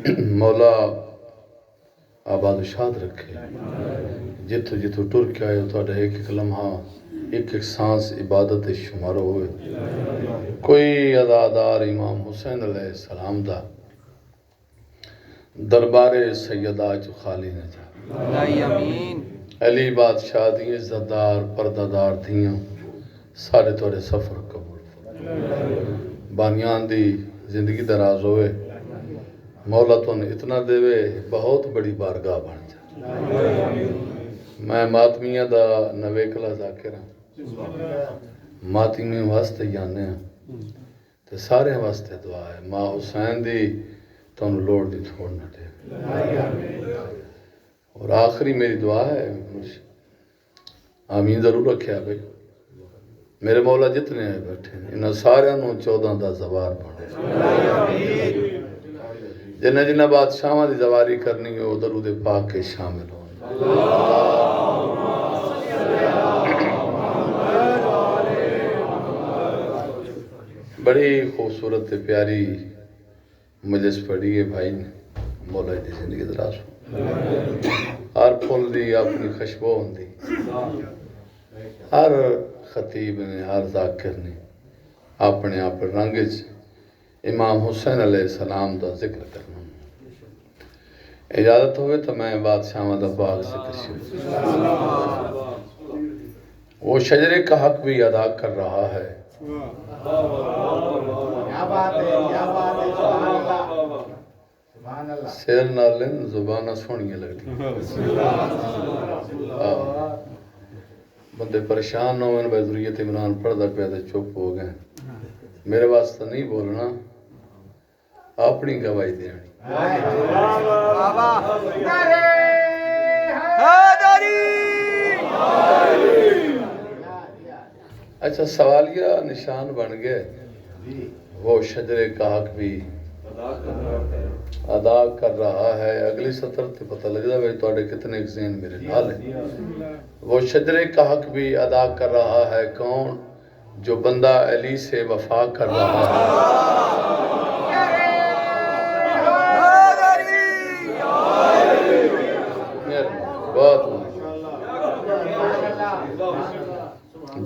مولا آباد و شاد رکھے، جتھو جتھو ٹر کے آئے تو ایک ایک لمحہ ایک ایک سانس عبادت شمار ہوئے۔ کوئی عزادار امام حسین علیہ السلام دا دربار سیدہ چو خالی نہ جا۔ علی بادشاہ دی عزتدار پردادار دھیاں سارے توڑے سفر قبول بانیان دی زندگی دراز ہوئے، مولا تون اتنا دے وے بہت بڑی بارگاہ بن جا۔ میں ماتمیہ دا نویکلا ذاکرہ ماتمی واسطے جانے ہیں تے سارے واسطے دعا ہے، ماں حسین دی تون لوڑ دی تھوڑ نہ دے۔ اور آخری میری دعا ہے، آمین ضرور رکھیا بھئی، میرے مولا جتنے ہیں بیٹھے ہیں انہاں سارے انہوں 14 دا زوار بنے، جنہ جنہ بادشاہاں دی زواری کرنی ہے وہ درود پاک کے شامل ہوں۔ بڑی خوبصورت پیاری مجلس پڑھی ہے بھائی نے، مولا دی زندگی دراز ہو، ہر پھول دی اپنی خوشبو ہوندی، ہر خطیب نے ہر ذاکر نے اپنے آپ رنگ امام حسین علیہ السلام دا ذکر کرنا۔ اجازت ہوئے تو میں بادشاہ دا باغ ذکر شروع۔ وہ شجرے کا حق بھی ادا کر رہا ہے، سیر نالن زبانہ سونیاں لگتی بندے پریشان نہ ہوئے، ذریت عمران پڑھدا پیا تے چپ ہو گئے، میرے واسطے نہیں بولنا، اپنی گواہی دینی۔ اچھا سوالیہ نشان بن گئے، وہ شجرے کا حق بھی ادا کر رہا ہے۔ اگلی سطر تے پتہ لگ جائے بھئی توڑے کتنے ذہن میرے نال ہیں۔ وہ شجرے کا حق بھی ادا کر رہا ہے، کون؟ جو بندہ علی سے وفا کر رہا ہے۔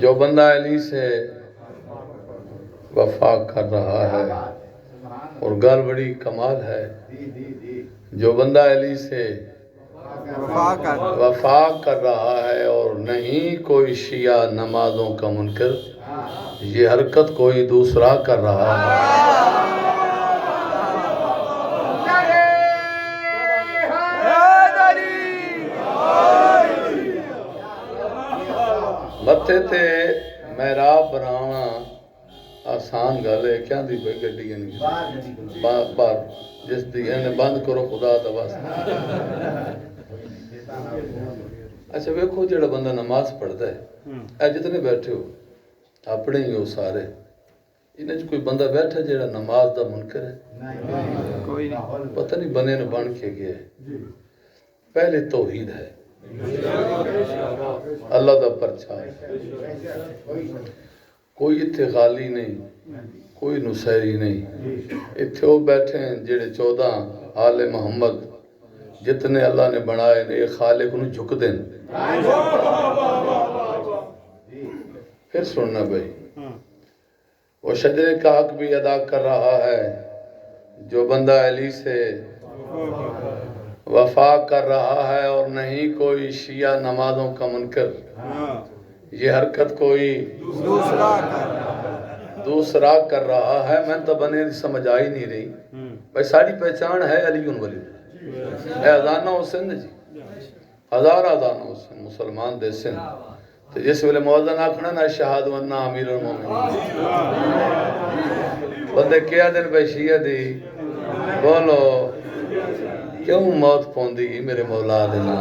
جو بندہ علی سے وفا کر رہا ہے، اور گال بڑی کمال ہے، جو بندہ علی سے وفا کر رہا ہے اور نہیں کوئی شیعہ نمازوں کا منکر، یہ حرکت کوئی دوسرا کر رہا ہے۔ متھے تے محراب بنانا آسان گل ہے، کیا دی بھئی گڈی نہیں بار جس دی انہیں بند کرو خدا دا واسطہ۔ اچھا ویکھو جڑا بندہ نماز پڑھتا ہے، اے جتنے بیٹھے ہو اپنے ہی ہو سارے، انہیں کوئی بندہ بیٹھا جڑا نماز دا منکر ہے؟ پتہ نہیں بنے نہ بن کے گیا ہے۔ پہلے توحید ہے، اللہ دا پرچار ہے، کوئی اتھے غالی نہیں، کوئی نصیری نہیں، اتھے وہ بیٹھے ہیں جڑے 14 آل محمد جتنے اللہ نے بنائے نے خالق انہوں جھک دیں۔ پھر سننا بھئی، وہ شجرے کا حق بھی ادا کر رہا ہے، جو بندہ علی سے وفا کر رہا ہے اور نہیں کوئی شیعہ نمازوں کا منکر، یہ حرکت کوئی دوسرا کر رہا ہے۔ میں تو بنے سمجھ آئی نہیں رہی بھائی، ساری پہچان ہے علی ولی، اے ازانہ ہو سندھ جی، ہزار ازانہ ہو سندھ مسلمان دے سندھ، تو جس ویلے موازن آکھنا نا شہاد ونہ امیر المومنین، بندے کیا دن بھائی شیعہ دی بولو کیوں موت پوندی میرے مولا دینا،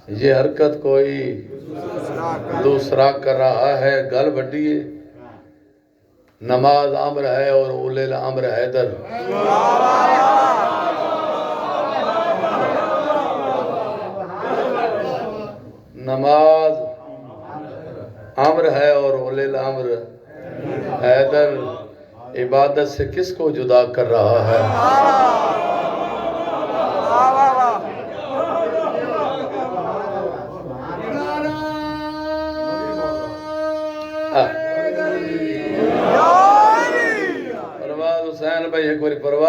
یہ حرکت کوئی دوسرا کر رہا ہے۔ گل بڑی ہے، نماز امر ہے اور اولی الامر حیدر، نماز امر ہے اور اولی الامر حیدر، عبادت سے کس کو جدا کر رہا ہے؟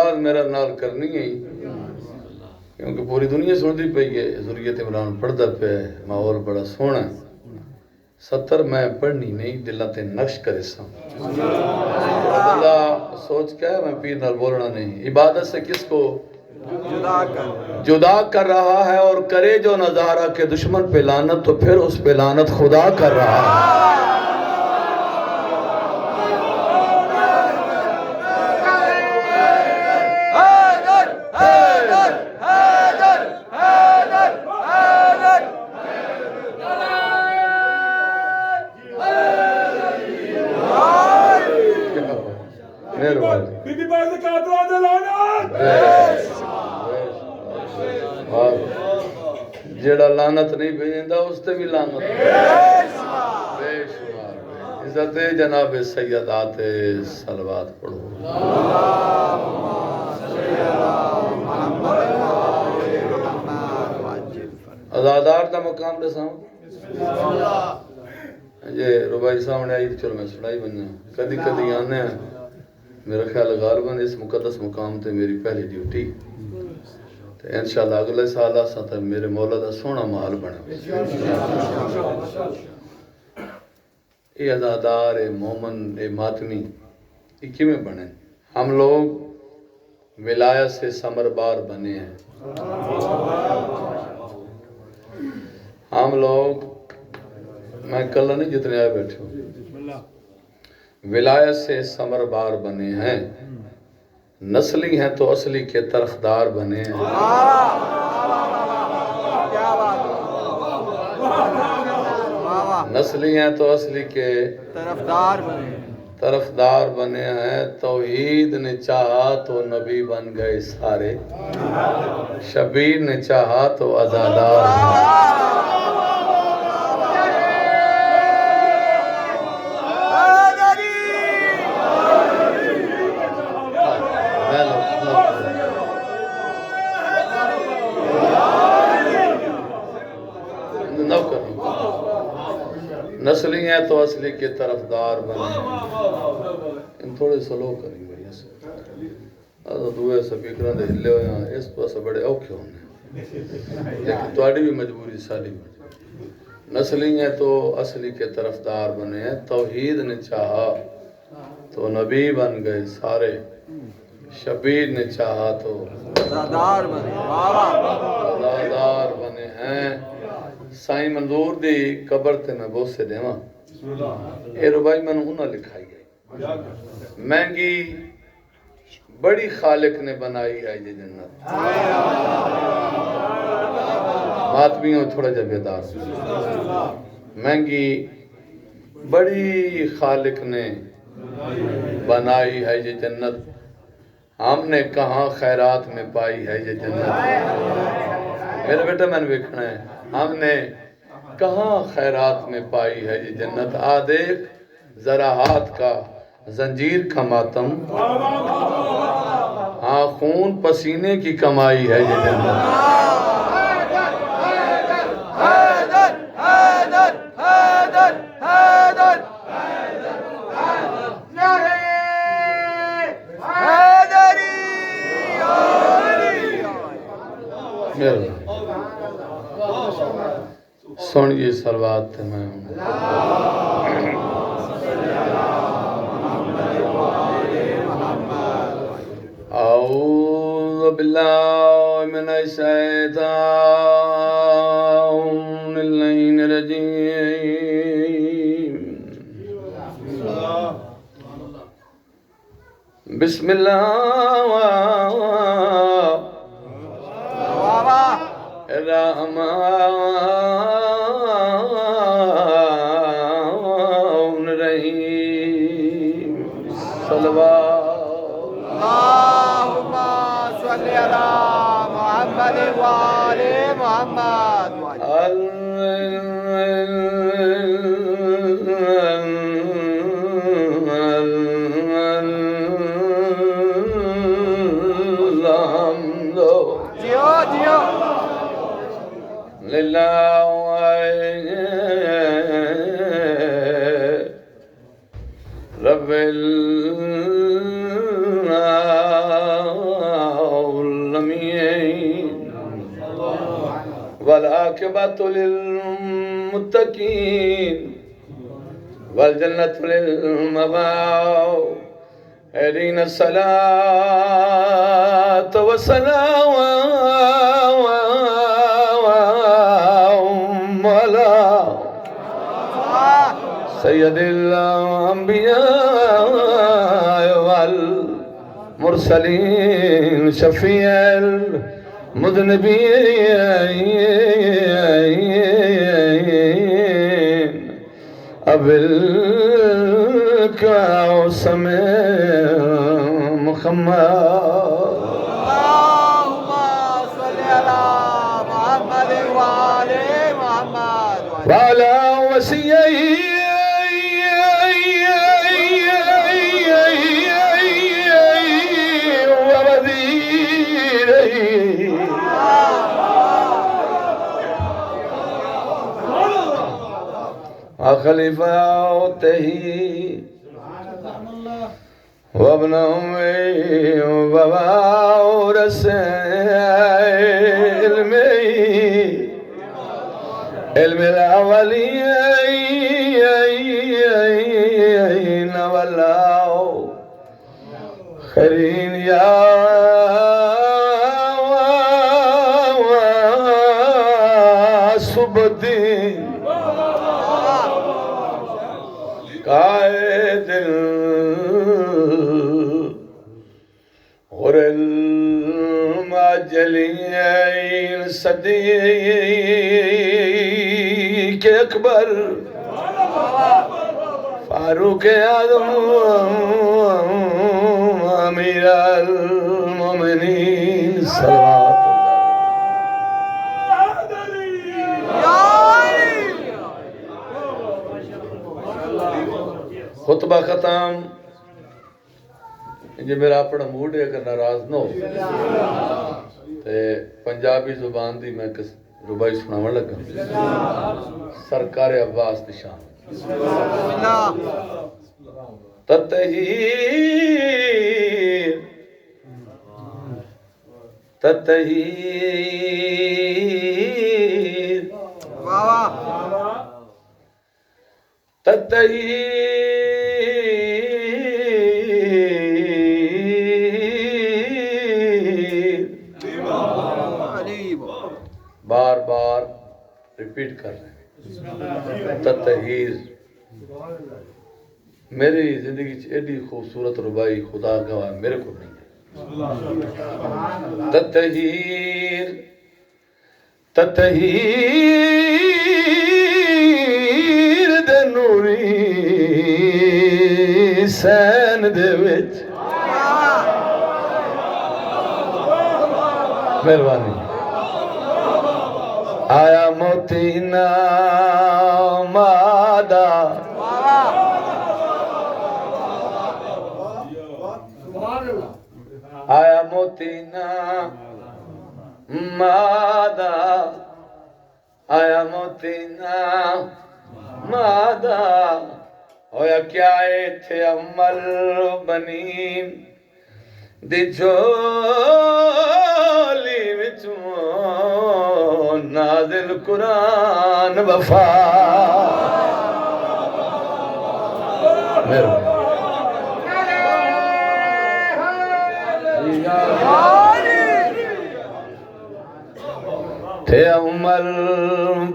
اولاد میرا نال کرنی ہے کیونکہ پوری دنیا سنتی پئی ہے ذریت عمران پڑھدا پیا ہے ماحول بڑا سوہنا ہے 70 میں پڑھنی نہیں دلہ تے نقش کرے سا اللہ سوچ کیا ہے میں پیر نال بولنا نہیں عبادت سے کس کو جدا کر رہا ہے اور کرے جو نظارہ کے دشمن پہ لعنت تو پھر اس پہ لعنت خدا کر رہا ہے جیڑا لعنت نہیں بھیجندا اس تے بھی لعنت بے شمار عزت جناب سیدات صلوات پڑھو ازادار دا مقام دساں یہ ربائی سامنے آئی چلو میں سنائی بننا کدی کدی آنے ہیں میرا خیال غالباً اس مقدس مقام تے میری پہلی ڈیوٹی انشاءاللہ اگلے سال آسا تا میرے مولا دا سونا محل بنے اے ازادار اے مومن اے ماتمی یہ کیوں بنے ہم لوگ ولایت سے ثمربار بنے ہیں ہم لوگ میں کل نہیں جتنے آئے بیٹھے ہوں ولایت سے ثمربار بنے ہیں نسلی ہیں تو اصلی کے طرفدار بنے ہیں نسلی ہیں تو اصلی کے طرفدار بنے ہیں توحید نے چاہا تو نبی بن گئے سارے شبیر نے چاہا تو عزادار نسلی ہیں تو اصلی کے طرفدار بنے ان تھوڑے سلو کریں گے دوئے سپیکران دے ہلے ہوئے ہیں اس پاس بڑے اوکھے ہونے لیکن توڑی بھی مجبوری سالی نسلی ہیں تو اصلی کے طرفدار بنے ہیں توحید نے چاہا تو نبی بن گئے سارے شبیر نے چاہا تو عزادار بنے ہیں سائیں منظور دی قبر تے میں بہت سے دیواں اے ربائی میں نے انہاں لکھائی گئی مہنگی بڑی خالق نے بنائی ہے یہ جنت ماتمیوں تھوڑا جا بیدار مہنگی بڑی خالق نے بنائی ہے یہ جنت ہم نے کہاں خیرات میں پائی ہے یہ جنت میرے بیٹا میں نے دیکھنا ہے ہم نے کہاں خیرات میں پائی ہے یہ جنت دیکھ ذرا ہاتھ کا زنجیر کا ماتم ہاں خون پسینے کی کمائی ہے یہ جنت سن یہ صلوات تھے میں ہوں اعوذ باللہ من الشیطان الرجیم بسم اللہ الرحمن الرحیم صلوات اللہم صلی علی محمد وآل محمد رب العالمین والعاقبۃ للمتقین والجنۃ للمأوى اہدنا الصلاۃ والسلام علی سید الانبیاء والمرسلین شفیع المذنبین بالقاسم محمد اللهم صل على محمد وآل محمد وعلى وصيه خليفته وابن أمي ووارث علم الأولين والآخرين يا سبدين قائد غر المعجلين صديق اکبر فاروق اعظم امیر المومنین صلوات خطبہ ختم جی میرا اپنا موڈ ہے اگر ناراض نہ ہو تے پنجابی زبان دی میں ربائی سناون لگا سرکار عباس دی شان تطہیر تطہیر بار بار ریپیٹ کر رہے ہیں تطہیر میری زندگی ایڈی خوبصورت ربائی خدا گواہ میرے کو نہیں ہے تطہیر تطہیر دے نوری سین دے وچ مہربانی آیا موتی نامادہ آیا موتی نامادہ آیا موتی نامادہ ہویا کیا تھے عمل بنین دی جولی وچوں نازل قرآن وفا تھے عمل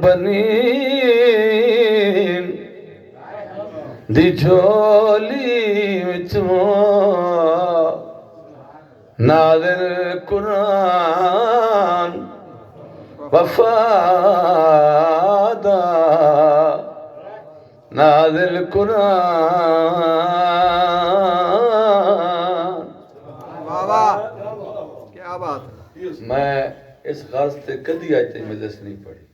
بنین دی جولی وچوں نازل قرآن وفادہ نازل قرآن کیا بات ہے میں اس غرض تے کدی آج تک مجلس نہیں پڑھی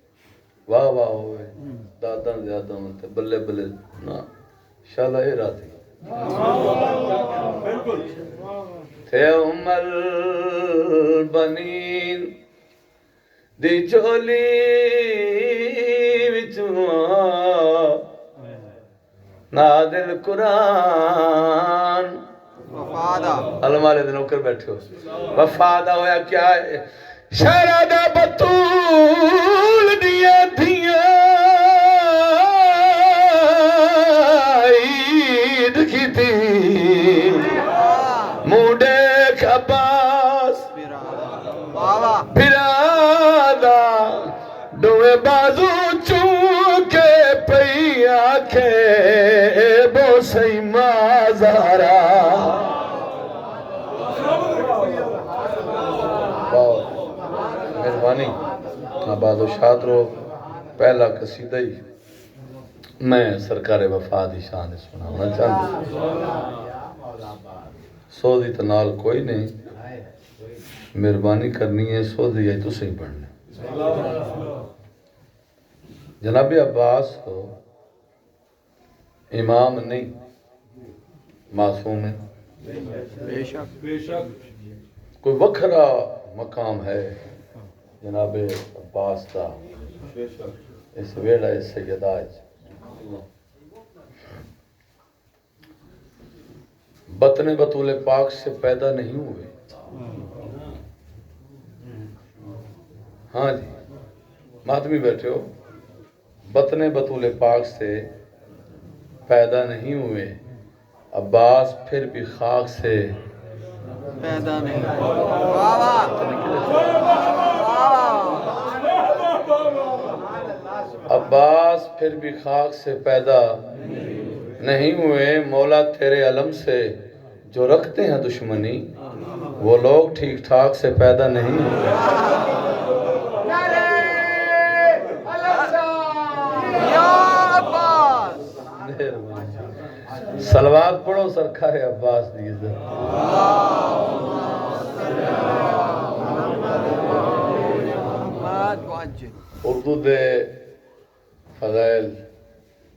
واہ واہ ہوئے دادا زیادہ ہوتے بلے بلے نا شالا اے راتی تھے عمر بنین دی چولی وچوں نازل قرآن وفادہ المارے دے نوکر بیٹھے ہو وفادہ ہویا کیا ہے شہزادہ بطول دیا دھیاں عید کی تھی موڈے عباس برادا دوے بازو چونکے پئی آکھے بو سی مازارا مہربانی آباد و شاد رو پہلا قصیدہ ہی میں سرکار وفا دی شان سنانا چاہتا سودی تنال کوئی نہیں مہربانی کرنی ہے سودی ہے تو صحیح پڑھنے جناب عباس ہو امام نہیں معصوم ہے بے شک کوئی وکھرا مقام ہے جناب عباس دا اس ویڑا اس سیدہ بطن بطول پاک سے پیدا نہیں ہوئے ہاں جی ماتمی بیٹھے ہو بطن بطول پاک سے پیدا نہیں ہوئے عباس پھر بھی خاک سے پیدا نہیں عباس پھر بھی خاک سے پیدا نہیں ہوئے مولا تیرے علم سے جو رکھتے ہیں دشمنی وہ لوگ ٹھیک ٹھاک سے پیدا نہیں ہوئے صلوات پڑھو سرکار عباس دی عزت اردو دے فضائل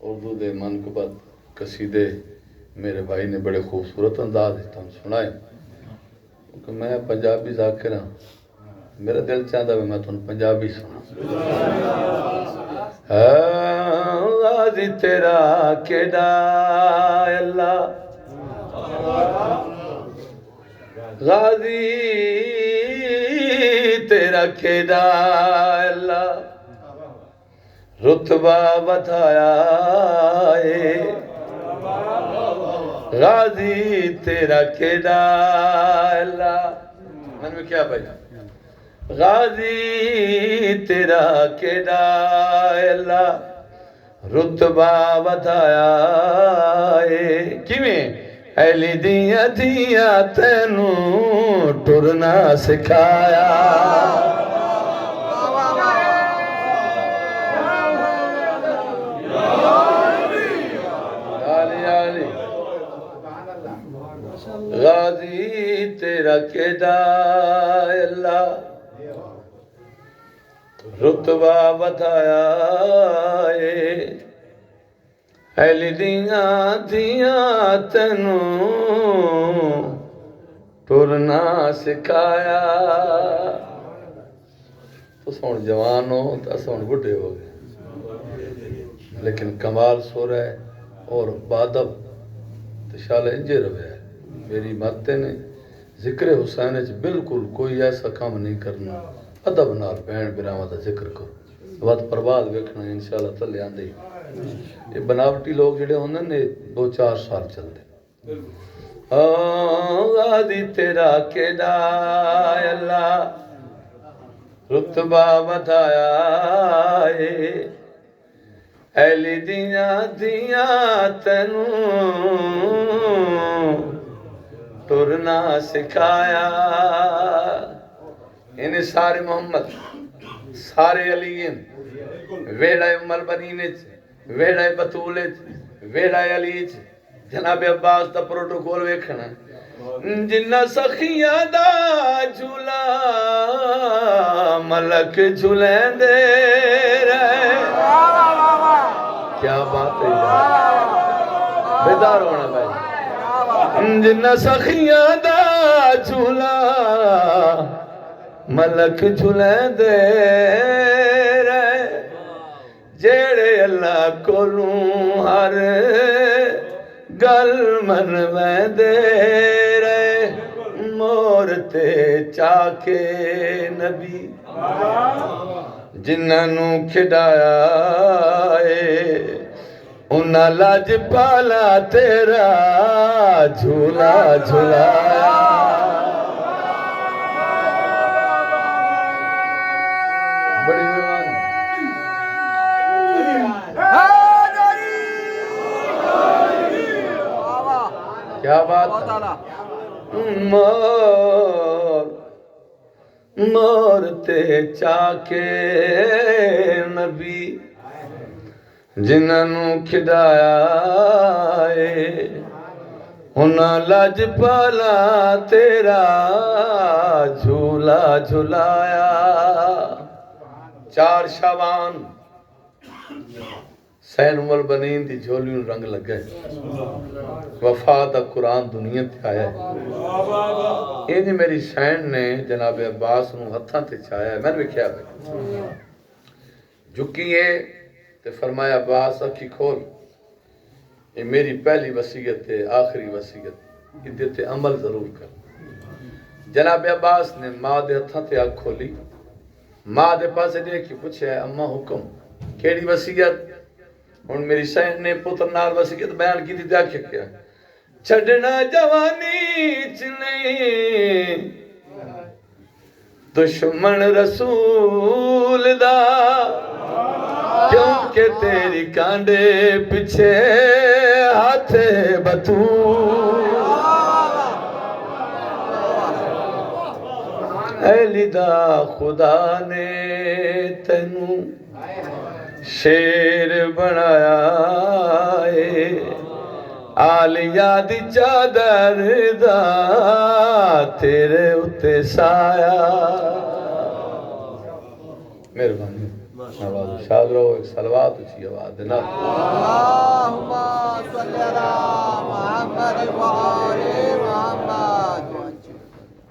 اردو دے منقبت قصیدے میرے بھائی نے بڑے خوبصورت انداز سنائے کیونکہ میں پنجابی ذاکر ہوں میرا دل چاہتا ہے میں تمہیں پنجابی سنا غازی تیرا کیڑا اللہ غازی تیرا کیڑا اللہ رتبہ بتایا ہے غازی تیرا کیڑا اللہ من میں کیا بھائی غازی تیرا کیڑا اللہ رتبہ بتایا ہے کیویں ایلی دیاں دیاں تینوں ٹرنا سکھایا غازی تیرا کیڑا اللہ رتبہ بتایا ہے ایلی دیاں دیاں تینوں ٹرنا سکھایا تو سون جوان ہو تو سون بڑھے ہو گئے لیکن کمال سو رہا ہے اور بادب تشال انجے روے ہے میری ماتے نے ذکر حسین بالکل کوئی ایسا کام نہیں کرنا ادب نال بہن براواں دا ذکر کرو وقت پرواز ویکھنا انشاءاللہ تلے آندے یہ بناوٹی لوگ جڑے ہوندے نے 2-4 سال چلدے غازی تیرا کیڑا اللہ رتبہ بتایا ہے ایلی دیاں دیاں تینوں ٹرنا سکھایا انہیں سارے محمد سارے علیین ویڑا ام البنین ویڑا بطول ویڑا علی جناب عباس دا پروٹوکول ویکھنا جنہ سخیاں دا جھولا ملک جھولیں دے رہے کیا بات ہے بیدار ہونا بھائی جنہ سخیاں دا جھولا ملک جھولیں دے رہے جیڑے اللہ کولوں ہر گل من میں دے رہے مور تے چاکے نبی جنہاں نوں کھڈایا اے انہاں لج پالا تیرا جھولا جھلایا بڑی مہربانی کیا بات بہت اعلیٰ مور تے چاکے نبی جنہاں نوں کھڈایا اے انہاں لج پالا تیرا جھولا جھلایا 4 شعبان سین عمر بنین دی جھولیوں رنگ لگے وفا دا قرآن دنیا تے آیا ہے انج میری سین نے جناب عباس نوں ہتھاں تے چایا ہے میں نے کیا بھائی جھکیے تے فرمایا عباس اکھی کھول یہ میری پہلی وصیت ہے آخری وصیت ادھے تے عمل ضرور کر جناب عباس نے ماں دے ہتھاں تے آنکھ کھولی ماں دے پاسے دیکھ کے پوچھا ہے اماں حکم کیڑی وصیت ہن میری سین نے پتر نال وصیت بیان کی تھی دیکھ کیا چھڈنا جوانی چ نہیں دشمن رسول دا کیونکہ تیری کانڈے پیچھے ہاتھ بطول اے لیدہ خدا نے تینوں شیر بنایا اے آلیا دی چادر دا تیرے اتے سایہ مہربانی آواز شاد رہو ایک صلوات اچھی آواز دینا اللہم صلی اللہ محمد وآل محمد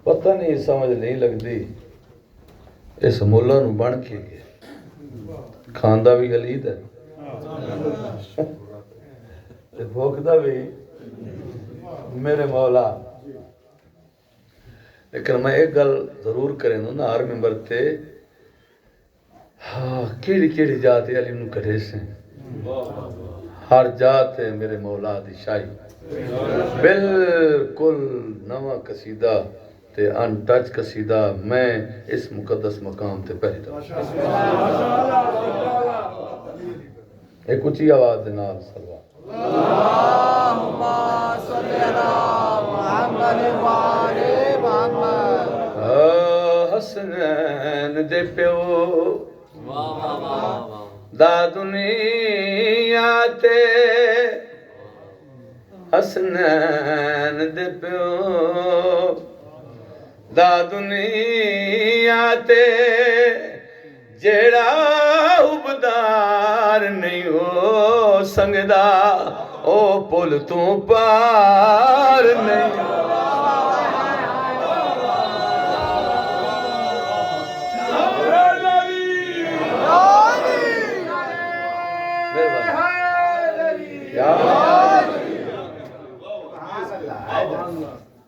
پتہ نہیں سمجھ نہیں لگتی اس مولا نو بن کے گئے کھاندہ بھی غلید ہے بھوکدہ بھی میرے مولا لیکن میں ایک گل ضرور کریں نا ہر ممبر تے ہاں کیڑی کیڑی جات علی نو کڑے سے ہر جات ہے میرے مولا دی شاہی بالکل نواں قصیدہ تے ان ٹچ قصیدہ میں اس مقدس مقام تے پہلی دفعہ ایک اونچی آواز دے نال سلوات اللہم صلی اللہ محمد وآل محمد حسنین دے پیو دا دنیا تے حسنین دے پیو دا دنیا تے جیڑا عبدار نہیں ہو سنگدا او پل تو پار نہیں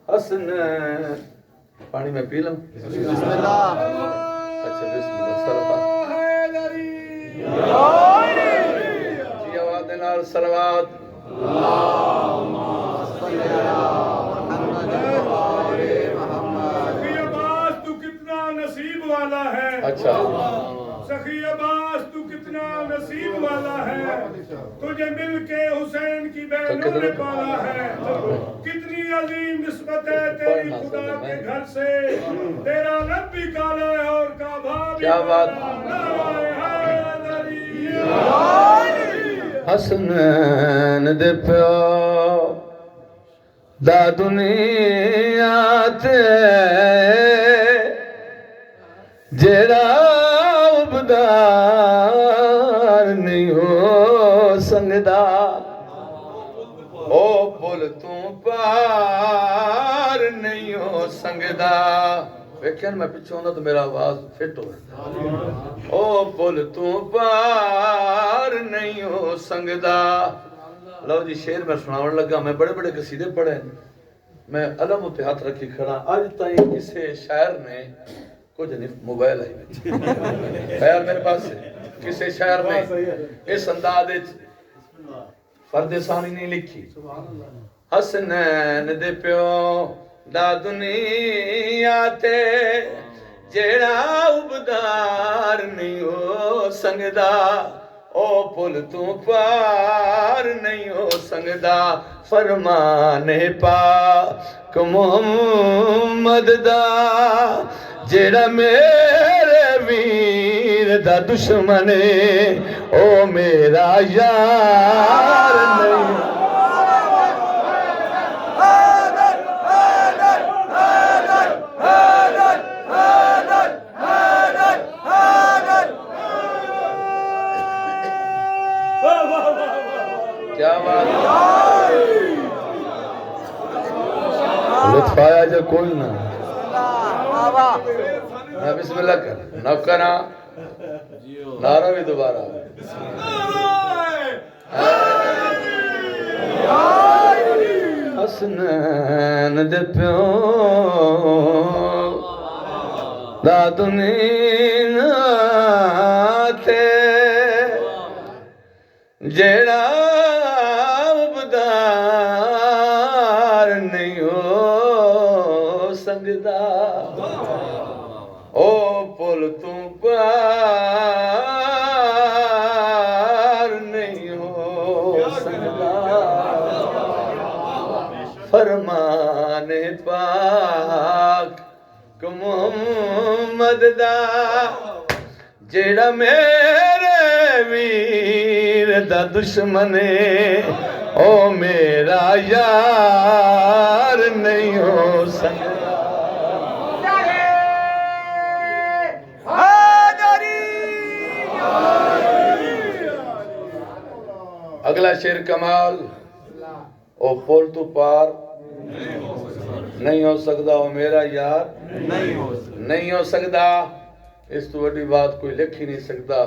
حسن پانی میں پی لوں بسم اللہ اچھا بسم اللہ صلوات جی آواز نال صلوات اللہم صلی اللہ محمد وآل محمد سخی عباس تو کتنا نصیب والا ہے اچھا سخی عباس تو کتنا نصیب والا ہے تجھے مل کے حسین کی بہنوں نے پالا ہے کتنی عظیم نسبت ہے تیری خدا کے گھر سے تیرا رب بھی کالا ہے اور کعبہ بھی کیا بات حسنین دے پیو دا دنیا تے جیڑا عبدار نہیں ہو سنگدا او پل تو پار نہیں ہو سنگدا ویکھن میں پیچھے ہونا تو میرا آواز فٹ ہو رہا او پل تو پار نہیں ہو سنگدا لو جی شعر میں سناون لگا میں بڑے بڑے قصیدے پڑھے میں علم تے ہاتھ رکھی کھڑا اج تائیں کسے شاعر نے کچھ نہیں موبائل آئی خیال میرے پاس ہے کسے شاعر نے اس انداز فرد ثانی نہیں لکھی حسنین دے پیو دا دنیا تے جیڑا عبدار نہیں ہو سنگدا او پل تو پار نہیں ہو سنگدا فرمان پاک محمد دا جیڑا میرے ویر دا دشمن او میرا یار نہیں کیا بات لطف آیا جو کوئی نہ بسم اللہ کر نوکرہ نعرہ بھی دوبارہ حسنین دے پیو دا دنیا تے جیڑا عبدار نہیں ہو سنگدا او پل تو پار نہیں ہو سنگدا فرمان پاک محمد دا جیڑا میرے ویر دا دشمن او میرا یار نہیں ہو سکتا اگلا شعر کمال او پول تو پار نہیں ہو سکتا او میرا یار نہیں ہو سکتا اس تو بڑی بات کوئی لکھ ہی نہیں سکتا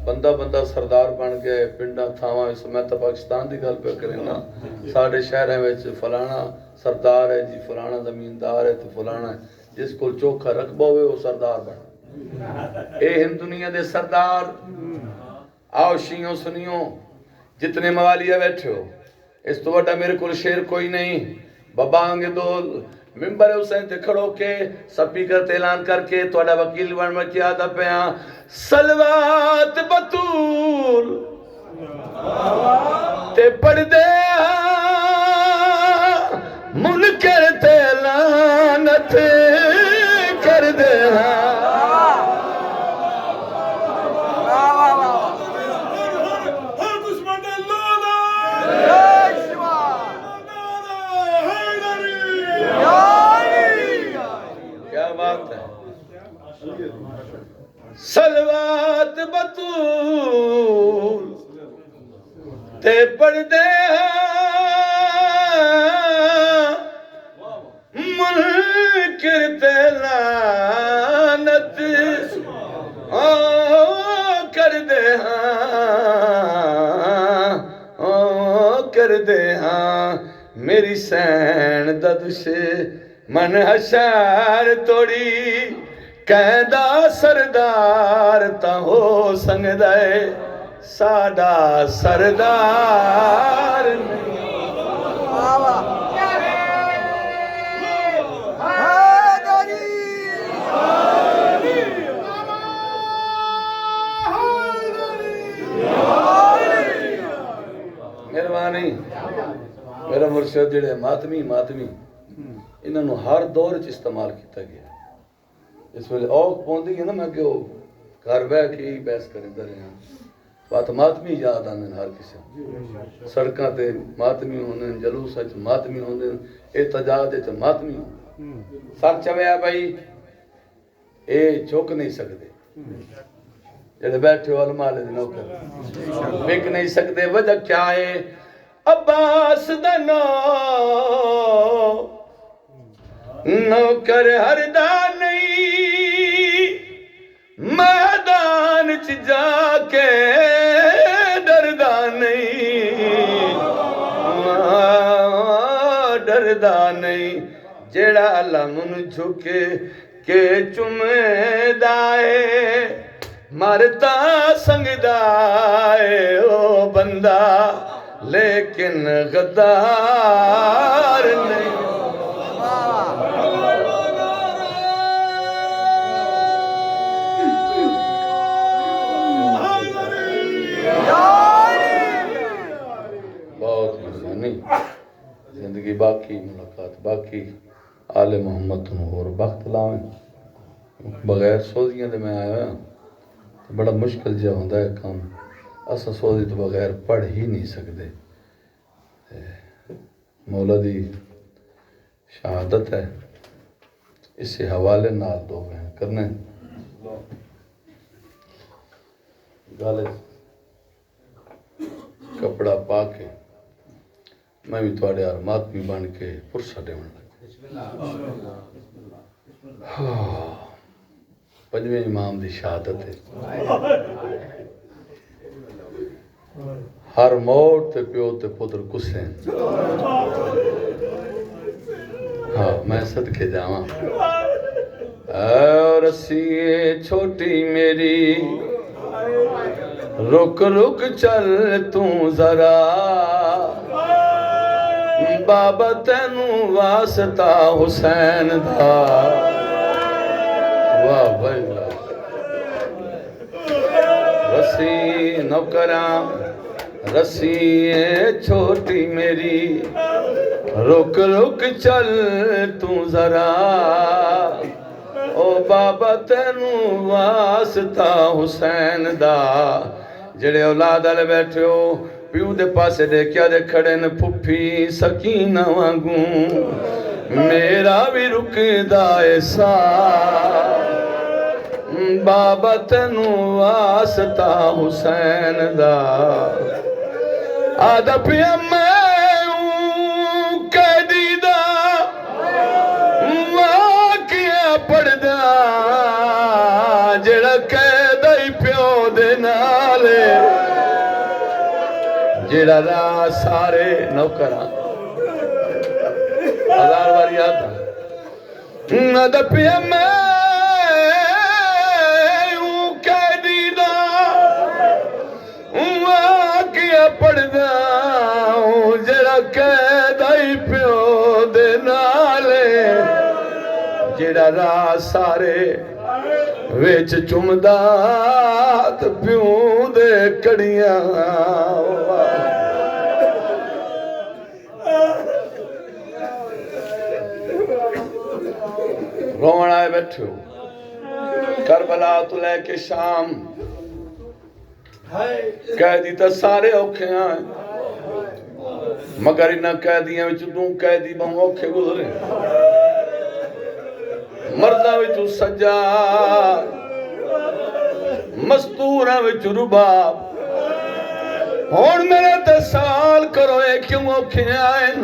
بندہ سردار بن گئے پنڈا تھاواں اس میں تو پاکستان دی گل پہ کریں نا ساڑھے شہریں میں فلانا سردار ہے جی فلانا زمیندار ہے تو فلانا ہے جس کو چوکھا رقبہ ہوئے وہ سردار بن اے ہند دنیا دے سردار آؤ شیعوں سنیوں جتنے موالیہ بیٹھے ہو اس تو بڑا میرے کل شیر کوئی نہیں بابانگ دول ممبر حسین تے کھڑو کے سپیکر تے اعلان کر کے توڑا وکیل بن میں کیا دا پیاں سلوات بطول تے پڑھ دے منکر تے لعنت کر دے سلوات بطول تے پڑھ دے منکر تے لعنت کر دے کر دے میری سین دا دشمن حشر توڑی کہندا سردار تا ہو سنگ دے ساڈا سردار مہربانی میرا مرشد جڑے ماتمی انہوں نے ہر دور چ استعمال کیتا گیا اس ویلے اوکھ پوندی ہے نا میں کہ وہ گھر بیٹھ کے ہی بحث کریں رہے ہیں بات ماتمی یاد آنے ہر کسی سڑکاں تے ماتمی ہونے جلوس وچ ماتمی ہونے احتجاج وچ ماتمی ہونے سر چویا بھائی اے چوک نہیں سکتے جڑے بیٹھے ہو علماء دے نوکر وک نہیں سکتے وجہ کیا ہے عباس دا نوکر ہر دا نہیں میدان چ جا کے ڈردا نہیں ڈردا نہیں جیڑا لمن جھکے کے چمدائے مرتا سنگدائے او بندہ لیکن غدار نہیں بہت مہربانی زندگی باقی ملاقات باقی آل محمد تنوں اور وقت لاؤیں بغیر سوزیاں دے میں آیا ہوں بڑا مشکل جا ہوندہ ہے کام اسا سوزی تو بغیر پڑھ ہی نہیں سکتے مولا دی شہادت ہے اس سے حوالے نال دو ہیں کرنے گالے کپڑا پا کے میں بھی تھوڑے آرمات بھی بن کے پرسا دے من لگا پنجویں امام دی شہادت ہے ہر موڑ تے پیو تے پتر کسیں ہاں میں صدقے جاواں اور رسی چھوٹی میری رک رک چل تو ذرا بابا تینوں واسطہ حسین دا واہ بھائی واہ رسی نوکراں رسی چھوٹی میری رک رک چل تو ذرا او بابا تینوں واسطہ حسین دا جڑے اولاد والے بیٹھے ہو پیو دے پاسے دے کیا دے کھڑے نے پھپھی سکینہ وانگوں میرا بھی رک دائے سا بابا تینوں واسطہ حسین دا آدھا پیا میں قیدی دا واقعہ پڑھ دا جڑا قید ہی پیو دے نالے جڑا راہ سارے نوکراں ہزار بار یاد نہ دپیا میں قیدی دا واقعہ پڑھ دا جڑا قید ہی پیو دے نالے جڑا راہ سارے ویچ چمدات پیوں دے کڑیاں رومن آئے بیٹھو کربلا تو لے کے شام قیدی تا سارے اوکھے آئیں مگر انہاں قیدیاں وچ دوں قیدی بہوں اوکھے گزرے مردہ وچ سجاد مستورہ وچ رباب ہون میرے تے سال کرو اے کیوں اوکھے آئیں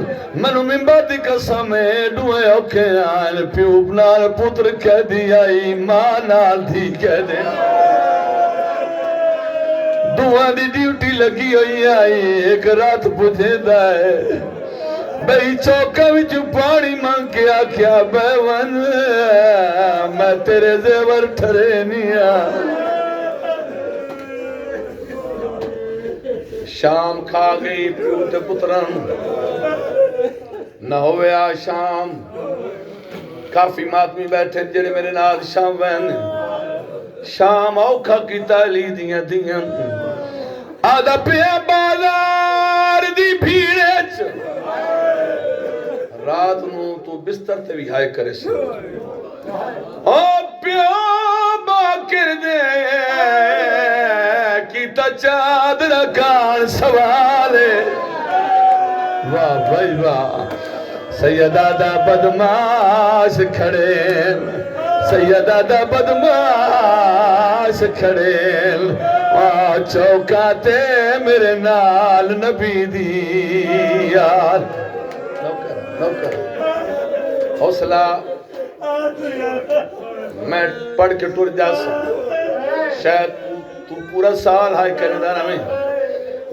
منو ممبر دی قسم ڈوئے اوکھے آئیں پیوب نال پتر کہہ دی آئی ماں نال دی کہہ دے دعا دی ڈیوٹی لگی ہوئی آئی ایک رات پوچھے دائے بھئی چوکا وچ پانی مانگ کے آکھیا بیون میں تیرے زیور ٹھرے نیا شام کھا گئی پیوت پتران نہ ہوئے آ شام کافی ماتمی بیٹھے جڑے میرے نال شام وین شام اوکھا کی تالی دیاں دیاں آدھا پیا بازار دی بھیڑے چ رات نو تو بستر تے بھی ہائے کرے سے او پیو باکر دے کی تا چادر کان سوالے واہ بھائی واہ سیدہ دا بدماش کھڑے سیدہ دا بدماش کھڑے چوکا تے میرے نال نبی دی یار نوکر حوصلہ میں پڑھ کے ٹور جا سکتا شاید تو پورا سال ہائی کرنے دانا میں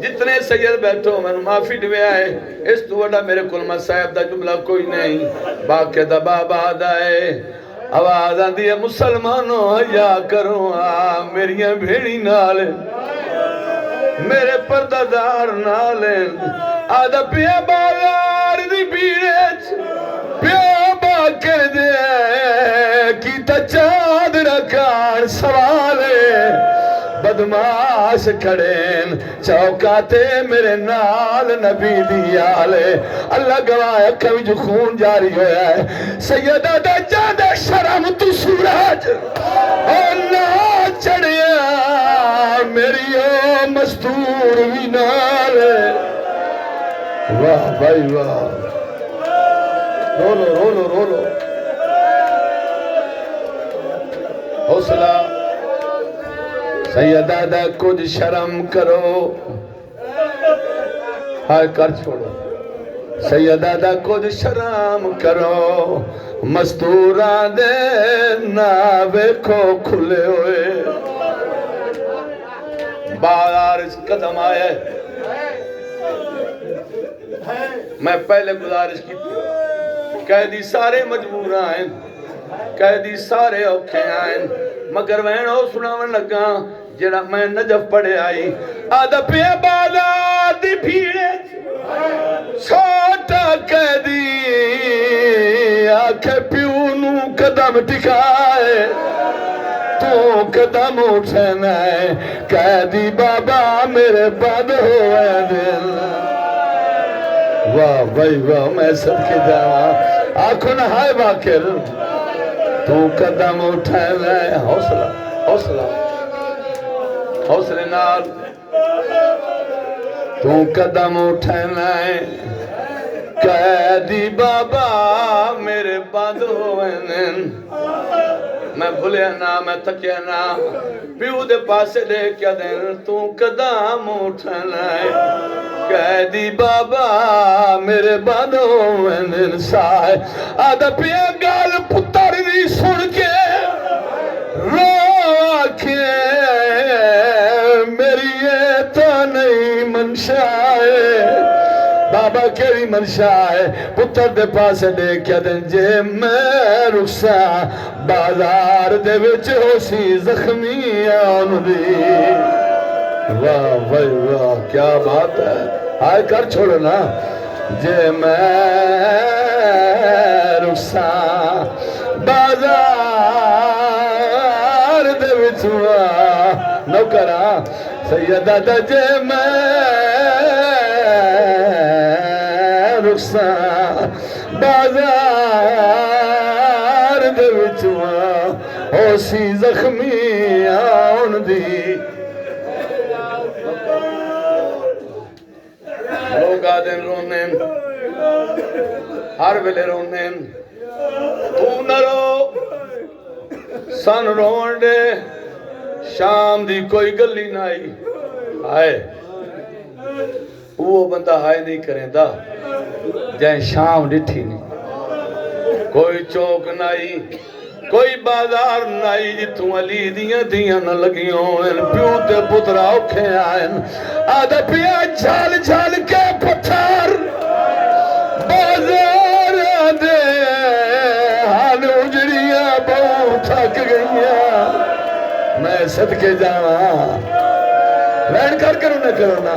جتنے سید بیٹھو میں معافی دویا ہے اس تو وڈا میرے کلمہ صاحب دا جملہ کوئی نہیں باقی دا بابا دائے آواز آن دیئے مسلمانوں حیا کرو میریاں بھیڑی نالے میرے پردادار نالے آدھا پیا بازار دی بیڑیچ پیا با کر دے کیتا چاند رکھان سوالے بدماش کھڑین چوکاتے میرے نال نبی دیالے اللہ گواہ کبھی جو خون جاری ہویا ہے سیدہ دجاد شرم تو سورج اور نہ چڑھیا میری او مستور بھی نالے واہ بھائی واہ رولو رولو رولو حوصلہ سیدہ دا کچھ شرم کرو ہائے کر چھوڑو سیدہ دا کچھ شرم کرو مستوران دے ناوے کو کھلے ہوئے بازار اس قدم آئے میں پہلے گزارش کی قیدی سارے مجبور آئیں قیدی سارے اوکھے آئیں مگر وین ہو سناون لگا جڑا میں نجف پڑے آئی آدھا پیا بازار دی بھیڑے چھوٹا قیدی آکھے پیونو قدم ٹکائے تو قدم اٹھنا ہے قیدی بابا میرے بند ہوئے دل واہ بھائی واہ میں سب کے جاواں آنکھوں نہ ہائے باکر تو قدم اٹھانا ہے حوصلہ حوصلہ حوصلے نال تو قدم اٹھانا ہے قیدی بابا میرے بند ہوئے میں بھولیا نا میں تکیا نا پیو دے پاسے دے کیا دین تو قدم اٹھانا ہے قیدی بابا میرے بند ہوئے سائے آدھا پیا گال پتر نہیں سن کے رو آکھیں میری یہ تو نہیں منشا ہے بابا کیری منشا ہے پتر دے پاسے دے کیا دن جے میں رخصا بازار دے وچ ہو سی زخمی آن دی واہ واہ واہ کیا بات ہے آئے کر چھوڑو نا جے میں رخصا بازار دے وچ نوکرہ سیدہ دا جے میں رخصا بازار دے وچواں ہو سی زخمی آن دی لوگ آدھیں رونیں ہر ویلے رونیں تو نہ رو سن رون دے شام دی کوئی گلی نہ آئی آئے وہ بندہ ہائے نہیں کریں دا جائیں شام ڈٹھی نہیں کوئی چوک نائی کوئی بازار نائی جتوں علی دیاں نہ لگیوں پیو تے پترہ اوکھے آئیں آدھا پیا جھال جھال کے پتھر بازار دے حال اجڑیاں بہت تھک گئیاں میں صدقے جاواں رہن کر انہیں کرنا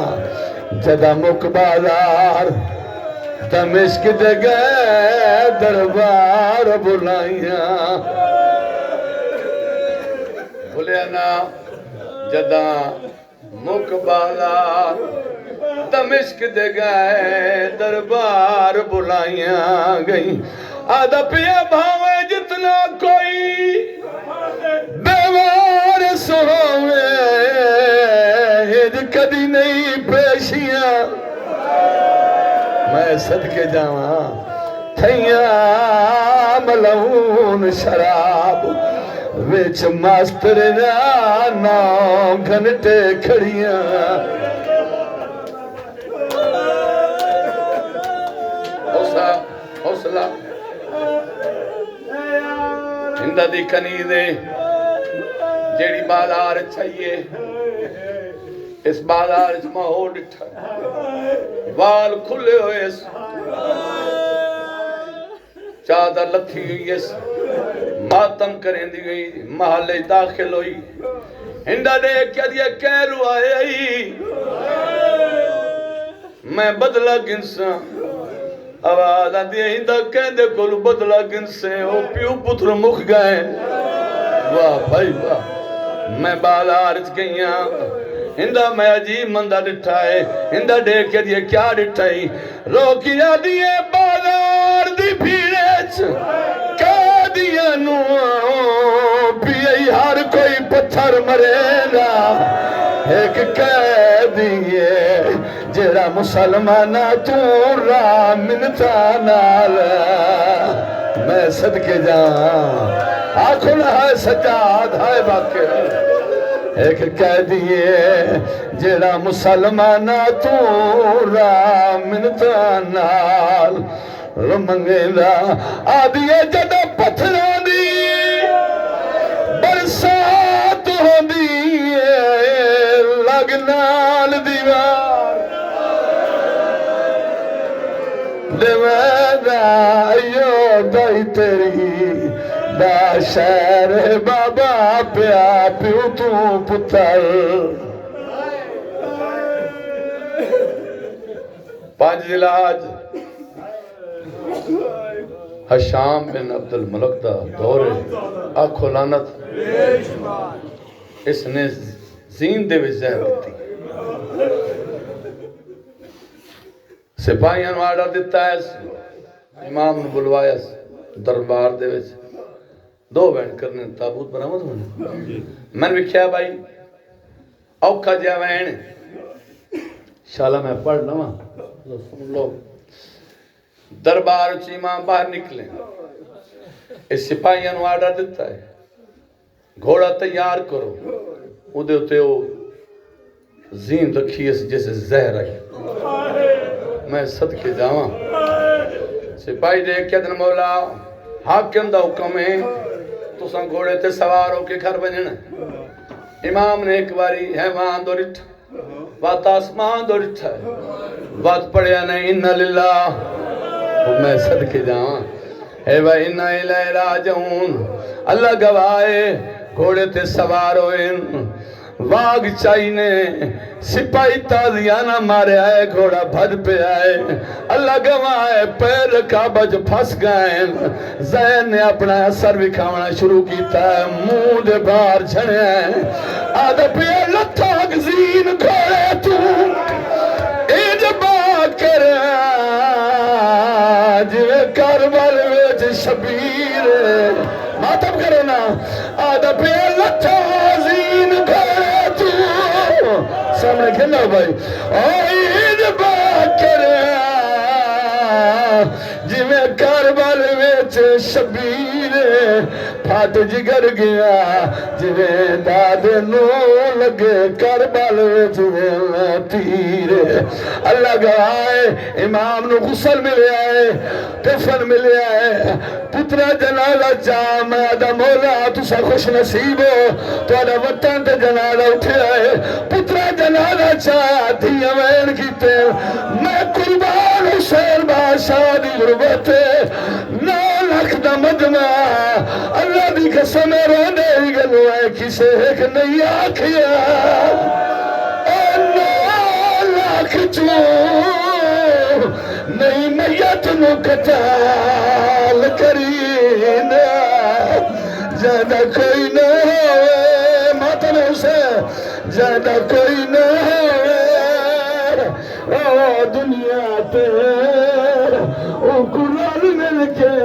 جدا مک بازار دمشق دے گئے دربار بلائیاں بھولیا نا جدا مک بازار دمشق دے گئے دربار بلائیاں گئی آدھا پیا بھاوے جتنا کوئی بیوار سوے ہج کدی نہیں پیشیاں میں صدقے جاواں تھیاں ملعون شراب وچ ماستر نہ گھنٹے کھڑیاں حوصلہ ہندہ دی کنی دے جیڑی بالار چاہیے اس بازار اس ماحول ڈٹھا وال کھلے ہوئے اس چادر لتھی ہوئی اس ماتم کریں دی گئی محلے داخل ہوئی ہندہ دیکھ کیا دیا کہرو آئے آئی میں بدلہ گنسا آواز آتی ہے ہندہ کہندے کلو بدلہ گنسے او پیو پتر مکھ گئے واہ بھائی واہ میں بازار چ گئیاں ہندہ میں عجیب مندہ ڈٹھا ہے ہندہ دیکھ کے دیئے کیا ڈٹھا ہے روکیا دیئے بازار دی بھیڑے چ کہا دیئے نو پیئی ہر کوئی پتھر مرے گا ایک کہہ دیئے جیڑا مسلمانہ تو را منتا نال میں صدقے جان آنکھونا ہے سجاد ہے باقی ایک کہہ دیئے جیڑا مسلمانہ تو را منتا نال رمنگے دا آدھیے جدہ پتھران دی برسات ہو دیئے لگنال دیوار دیوارا ایو دائی تیری دا شہر بابا پیا پیو تو پتر پانچ علاج حشام بن عبد الملک دا دور آنکھو لانت اس نے زین دے وچ زہر دیتی سپاہیاں نو آرڈر دیتا ہے امام نے بلوایا دربار دے وچ دو وین کرنے تابوت برآمد ہونے میں نے کیا بھائی اوکھا جا وین شالا میں پڑھ لواں سن لو دربار چ امام باہر نکلے اس سپاہیاں نو آرڈر دیتا ہے گھوڑا تیار کرو اودے ہوتے ہو زین رکھی اس جیسے زہر آئی میں صدقے جاواں سپاہی دیکھ کے دن مولا حاکم دا حکم ہے تو سن گھوڑے تے سوار ہو کے گھر بننا امام نے ایک باری حیوان دو رٹھا وات آسمان دو رٹھا ہے وات پڑھیا نہیں انہا للہ میں صدقے جاواں اے وہ انہا الہ راجعون اللہ گواہے گھوڑے تے سوار ہوئے واگ چاہینے سپاہی تازیانہ مارے آئے گھوڑا بھر پہ آئے اللہ گواہ پیر کعبہ جو پھس گئے زین نے اپنا اثر بھی کھاونا شروع کیتا ہے منہ دے باہر چھڑے ہیں آدھا پہ لتھاک زین گھوڑے تو اجبا کر جوے کربل ویچ شبیر ماتم کرو نا آدھا پہ لتھاک زین گھوڑے سامنے کھلنا بھائی عید باکر جی میں کربل ویچ شبیر پھاٹ جگر گیا جی میں داد نو لگے کربل ویچ تیر اللہ گوائے امام نو غسل ملے آئے کفن ملے آئے پترہ جنازہ چاہ میں آدھا مولا تو سا خوش نصیب ہو تو آدھا وطن تے جنازہ اٹھے آئے پترہ جنازہ چاہ دیا وین کیتے میں قربان حسین بادشاہ دی غربت 9 لاکھ دا مجمع اللہ دی قسم رونے ہی گلو ہے کسے ایک نہیں آکھیا 9 لاکھ چو نہیں میت نو قتال کرینا زیادہ کوئی نہ ہوئے ماتم حسین زیادہ کوئی نہ ہوئے دنیا تے او قرآن مل کے